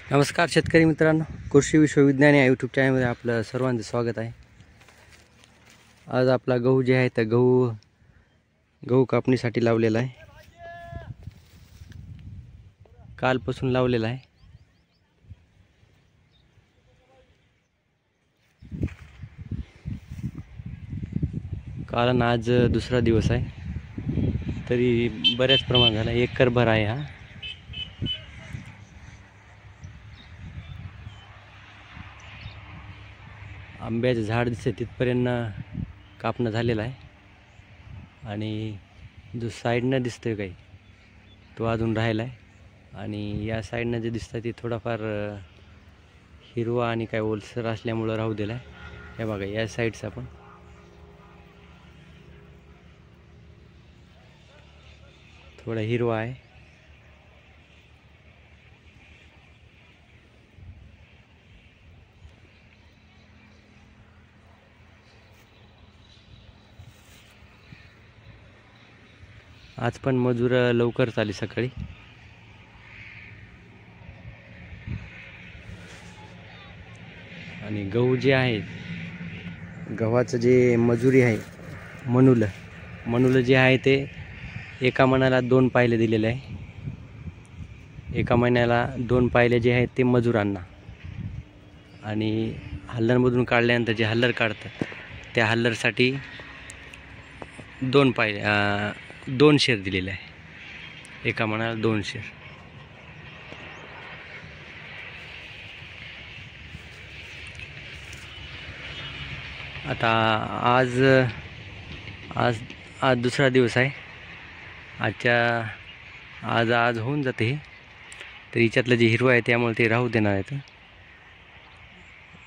नमस्कार शेतकरी मित्रांनो, कृषी विश्वविज्ञान या यूट्यूब चॅनलमध्ये आपलं सर्वांचं स्वागत आहे। आज आपला गहू जे आहे तर गहू कापणीसाठी लावलेला आहे। कालपासून लावलेला आहे। काल आणि आज दुसरा दिवस आहे, तरी बऱ्याच प्रमाणात झाला। एकरभर आहे हा। आंब्याचं झाड दिसते तिथपर्यंत कापणं झालेलं आहे, आणि जो साईडनं दिसतोय काही तो अजून राहिला आहे। आणि या साईडनं जे दिसतं ते थोडाफार हिरवा आणि काय ओलसर असल्यामुळं राहू दिला आहे। हे बघा, या साईडचा पण थोडा हिरवा आहे। आज पण मजूर लवकर आले सकाळी। आणि गहू जे आहे, गव्हाचं जे मजुरी आहे, मनुलं जे आहे ते एका मणाला 2 पायले दिलेले आहे। एका महिन्याला 2 पायले जे आहेत ते मजुरांना, आणि हल्लरमधून काढल्यानंतर जे हल्लर काढतात त्या हल्लरसाठी 2 शेर दिलेले आहे। एका मणाला 2 शेर। आता आज दुसरा दिवस आहे। आज होऊन जाते हे, तर हिच्यातलं जे हिरवं आहे त्यामुळे ते राहू देणार आहेत।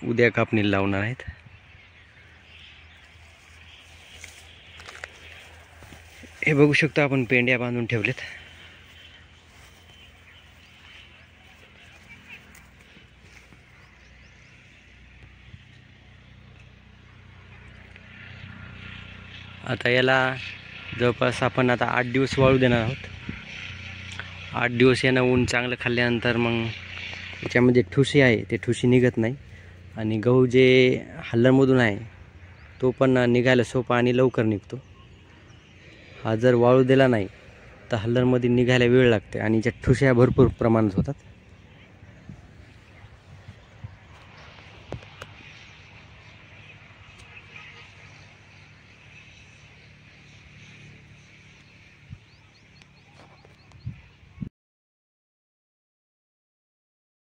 उद्या कापणीला लावणार आहेत। हे बघू शकता आपण, पेंड्या बांधून ठेवलेत। आता याला जवळपास आपण आता 8 दिवस वाळू देणार आहोत। 8 दिवस यानं ऊन चांगलं खाल्ल्यानंतर मग याच्यामध्ये ठुशी आहे ते ठुशी निघत नाही, आणि गहू जे हल्लरमधून आहे तो पण निघायला सोपा आणि लवकर निघतो। हा जर वाळू दिला नाही तर हल्लरमध्ये निघायला वेळ लागते, आणि याच्या ठुश्या भरपूर प्रमाणात होतात।